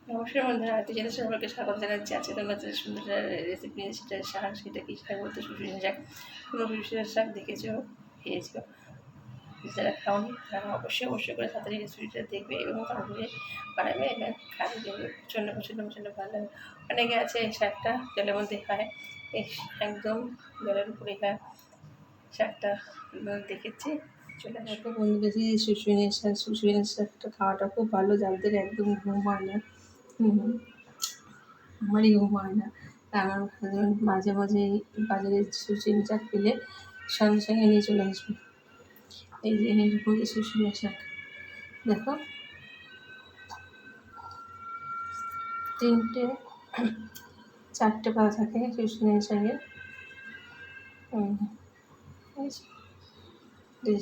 নমস্কার বন্ধুরা, আত্মীয় সবাইকে স্বাগত জানাচ্ছি। আজকে তোমার সুন্দর রেসিপি নিয়ে সেটা শাক, সেটা কি শাক বলতে শুশুনিয়া শাক। কোনো শুশুনিয়া শাক দেখেছো, খেয়েছো? যারা খাওনি তারা অবশ্যই করে তাড়াতাড়ি রেসিপিটা দেখবে এবং তারপরে বানাবে এবং খাবে, দেখবে প্রচণ্ড ভালো লাগে। অনেকে আছে এই শাকটা জলের মধ্যে খায়, একদম জলের উপরে খায় শাকটা দেখেছি। চলে আসবো বন্ধু, বেশি শুশুনিয়া শাকটা খাওয়াটা খুব ভালো, যাদের একদম ঘুম হয় না। আমারই ঘুম হয় না। আমার হাজব্যান্ড মাঝে বাজারে শুশুনিয়া শাক পেলে সঙ্গে নিয়ে চলে আসবে। এই যে এইরকম শুশুনিয়া শাক দেখো, 4টে পাতা থাকে শুশুনিয়া শাকের।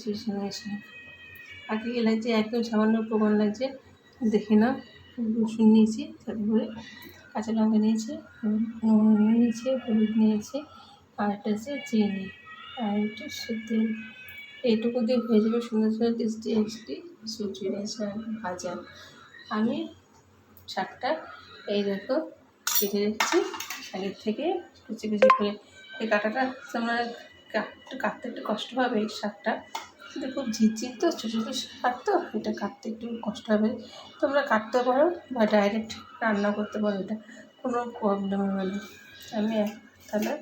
শুশুনিয়া শাক আগে লাগছে, একদম সামান্য উপকরণ লাগছে, দেখে নাও। রসুন নিয়েছি, তাতে করে কাঁচা লঙ্কা নিয়েছি, নুন নিয়েছি, হলুদ নিয়েছি, আর একটা হচ্ছে চিনি, আর একটু তেল। এইটুকু দিয়ে হয়ে যাবে সুন্দর টেস্টি শুশুনিয়া শাক ভাজা। আমি শাকটা এই দেখো কেটে রেখেছি আগের থেকে কুচি করে। এই কাটাটা তোমরা কাটতে একটু কষ্ট হবে এই শাকটা, কিন্তু খুব ঝিরঝির তো, ছোটো শাক তো, এটা কাটতে একটু কষ্ট হবে। তোমরা কাটতে পারো বা ডাইরেক্ট রান্না করতে পারো, এটা কোনো প্রবলেম হবে না। আমি এক থালা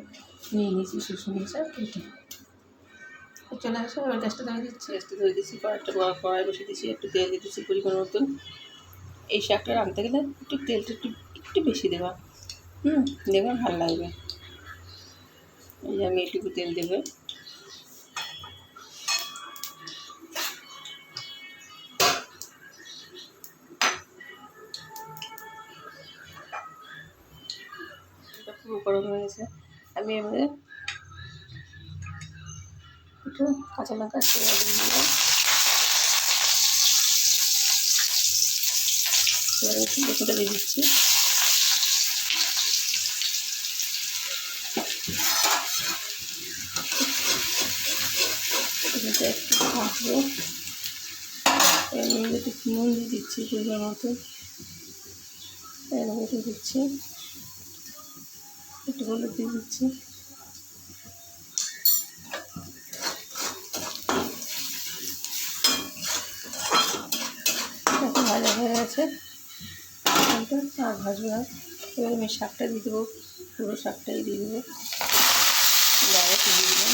নিয়ে নিয়েছি শুশুনিয়া শাক কেটে। চলে আসো, এবার গ্যাসটা ধরে দিচ্ছি, কড়াই বসে দিচ্ছি, একটু তেল দিতেছি পরিমাণ মতন। এই শাকটা রাঁধতে গেলে তেলটা একটু বেশি দেওয়া, দেবে ভালো লাগবে। এই যে আমি একটু তেল দেবে, পুরো গরম হয়ে গেছে। আমি এবারে একটু কাঁচা লঙ্কা দিয়ে দিলাম, এবারে একটু দেখোটা দিয়ে দিচ্ছি। এটা একটু ভাজবো, এর মধ্যে একটু নুন দিয়ে দিচ্ছি পরিমাণ মতো, এর মধ্যে দিচ্ছি একটু হলুদ দিয়ে দিচ্ছি। এখন ভাজা হয়ে গেছে, আর ভাজবো না। এবার আমি শাকটা দিয়ে দেবো, পুরো শাকটাই দিয়ে দেবো, ডাইরেক্ট দিয়ে দিলাম।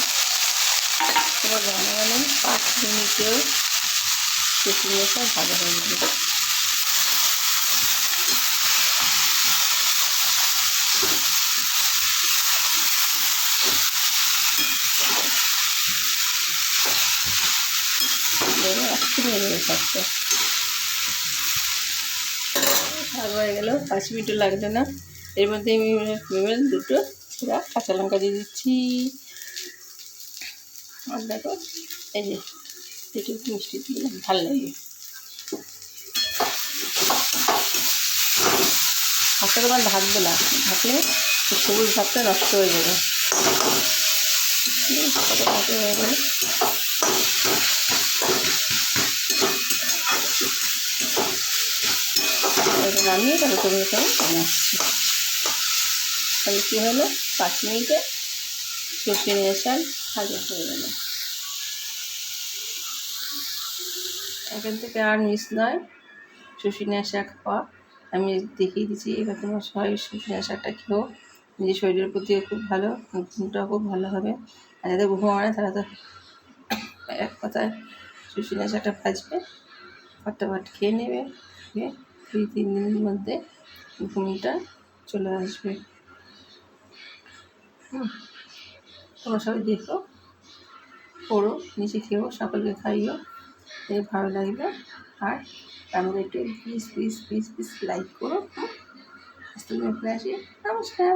এবার ঘন 5 মিনিটেও শুশুনিয়া শাক ভাজা হয়ে যাবে। একটু নিয়ে নেবে শাকটা, শাক হয়ে গেল, 5 মিনিটও লাগবে না। এর মধ্যে আমি দুটো কাঁচা লঙ্কা দিয়ে দিচ্ছি। আর দেখো এই যে একটু মিষ্টি দিলে ভালো লাগে। ভাতটা তোমার ঢাকবে না, ঢাকলে সবুজ ভাতটা নষ্ট হয়ে যাবে। ভাতে হয়ে গেলে নামিয়ে তাহলে তুমি এখানে আসছি। তাহলে কী হলো, 5 মিনিটে শুশুনিয়া শাক ভাজা হয়ে গেল। এখান থেকে আর মিস নয় শুশুনিয়া শাক খাওয়া, আমি দেখিয়ে দিচ্ছি। এবার তোমার সবাই শুশুনিয়া শাকটা খেয়েও, নিজের শরীরের প্রতিও খুব ভালো, ঘুমটাও খুব ভালো হবে। আর যাদের ঘুম হয় না তারা তো এক কথায় শুশুনিয়া শাকটা ভাজবে, ফটাফট খেয়ে নেবে, খেয়ে 2-3 দিনের মধ্যে ঘুমটা চলে আসবে। তোমরা সবাই দেখো, করো, নিচে খেয়েও, সকলকে খাইও, ভালো লাগবে। আর আমাদের একটু প্লিজ লাইক করো। আজ তুমি আসি, নমস্কার।